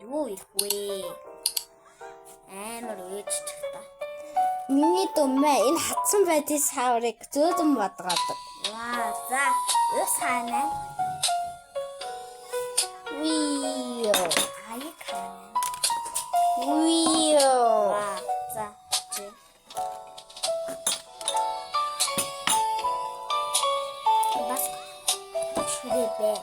Юу их вэ? Амар өөжч та. Миний дүмээ энэ хатсан байдгийн саврыг зөөдөн бодгоодог. Ваа, за. Ус хаана? Вио. Аяг хаана? Вио. Ваа, за. Чи. Бас шүрээ.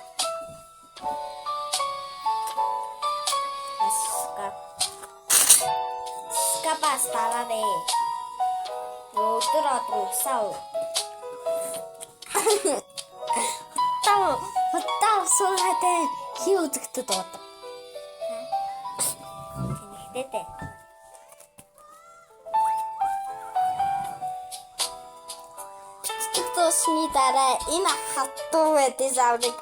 Скапас тараарэ. Өдөр усаа. Тав суугаад хий үзэгдэд бод. Тэнхтэйтэй. Тусны дараа энэ хатуу байдгийн саврыг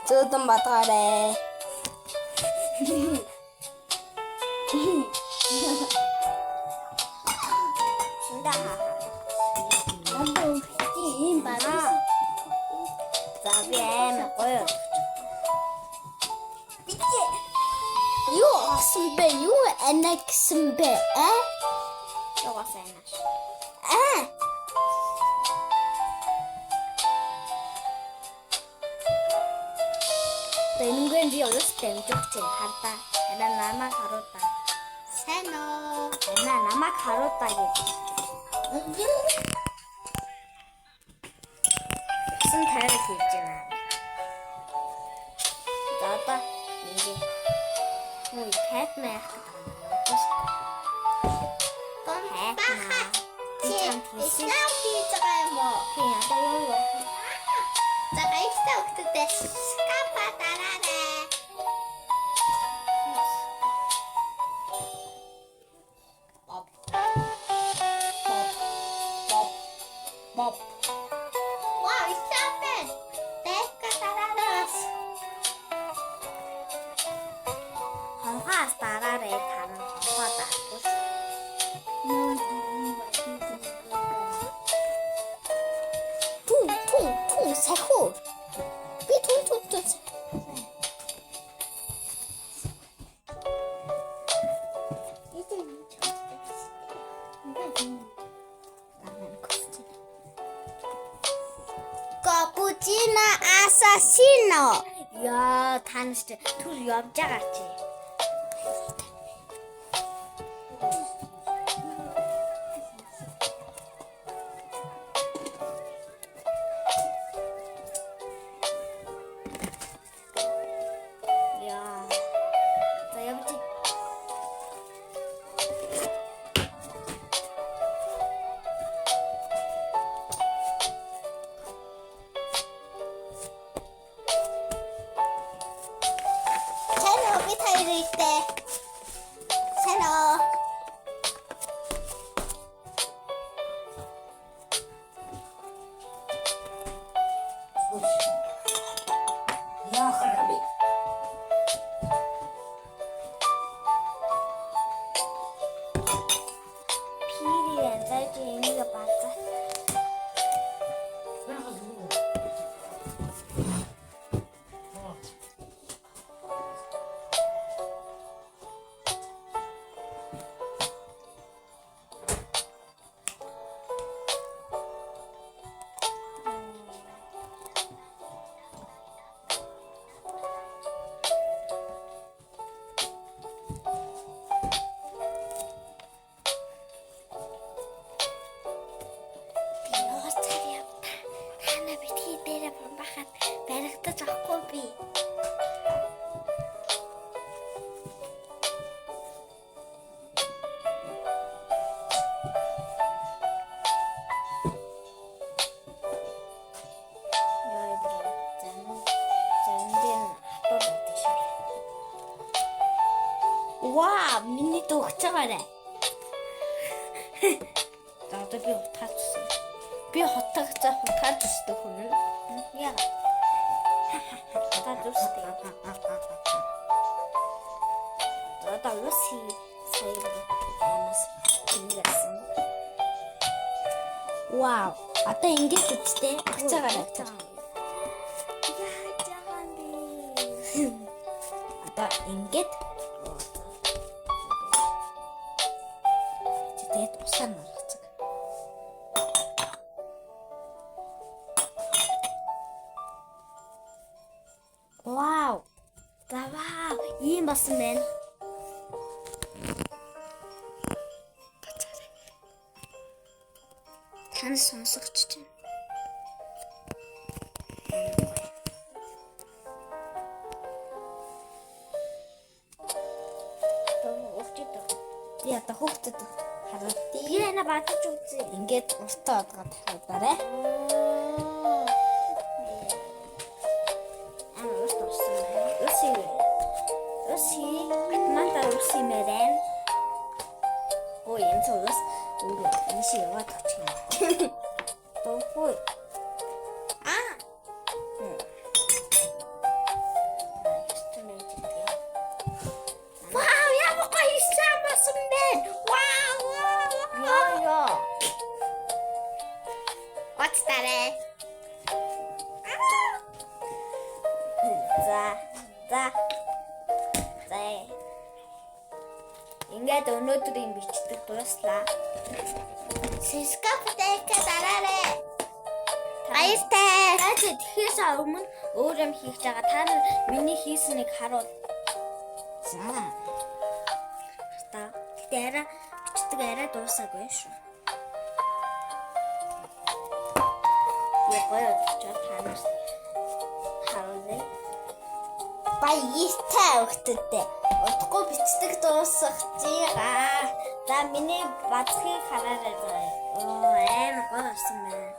зөөдөн бодгоорой. Шиндаа хаа. Намбар ийм байна. За би амар гоё. Юу асан бэ? Юу анагсан бэ? Яваас айнаш. Тэнгээр би өөрөөс тэмдэгч хардаа. Хараа намайг харуутаа. Сайн уу? Намайг харуутаа гэж. Сэн тайрах хийж байна. За ингэ. Хөөе, тайт маях гэдэг юм. Баха. Ислам хийж байгаа юм уу? Тийм, одоо юу? За баяртай өгтөдөө скапа дараарай. Боб. Вау, ислам. Тэка дараарай. Хонхоос дараарай танаа хонхоо даахгүй. Тун сахуу. Би тун. Cappuccino assassino. Яа, таньч түр явж байгаа чи. Яа. За явж. Hello, би тайртай. Hello. Пирийн зайж энийг бацаа. Баригдаж авахгүй би. Яа бро. Зэндэн хатуу байдаг шиг. Вау, миний дөгч байгаарэ. За одоо би утгаачихсан. Би хутгаач өстэй хүн. Яа. Хутгаач өстэй. Одоо үси сая амас ингэсэн. Вау. Одоо ингэж үстэй. Хацаагаар. Одоо ингэж Тэгээд усаар маргацдаг. Вау. Даваа, ийм басан байна. Тань сонсогч чинь. Би одоо хүүхдэд харуултыг. Яна бадаж үзье. Ингээд уртаа одгоод харуулаарай. Урт усан байна. Уси. Атмантар уси мэрэн. Ой, энэ цогос. Өө, энэ шиг яваад очих. Тохой. Вау, ямар гоё сайн басан бэ? Вау. What's that? За. Ингээд өнөөдрийн бичдэг дууслаа. Сискаптэйка дараарай. Баяртай. Тэгэхээр өмнө өөр юм хийх байгаа. Та нар миний хийснийг харуул. За. Гэтэ арай бичдэг арай дуусаагүй шүү. Ягаа ч та нар харуулъя. Баяртай өгтөдөө. Удахгүй бичдэг дуусгацгаа. За миний бацхыг хараарай заяа. Амар гоё болсон байна.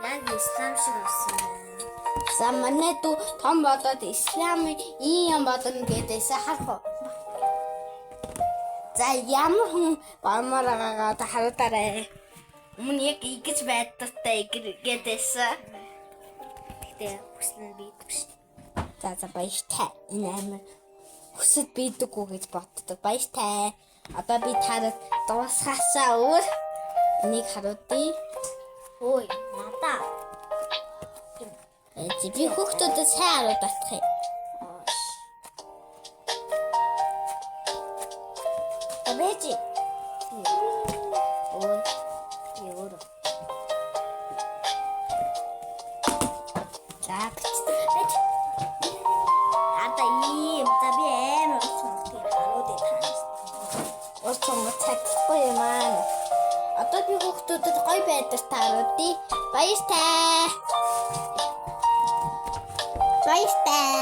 Яг ислам шиг болсон байна. За манай дүү том бодоод исламын ийм юм бодно гэдээсээ харах уу? За ямар хүн бамаар байгаагаа харуулаарай. Өмнө яг игэж байдагтай гэдээсээ. Гэтэ хүснэ би биш. За баяртай. Энэ амар хүсэд бийдэггүй гэж боддог. Баяртай. Одоо би тараад дуусгаасаа өөр энийг харуулъя. Ой, надаа. Би хүүхдүүдэд сайн харуулдаг юм. Абэжи. Ой, ёо. За Бич. Ата ийм таби амар сонхтой харуулъя танаас. Урьдчилан чадахгүй юм аа. Одоо би хүүхдүүдэд гоё байдлаар харуулъя. Баяртай.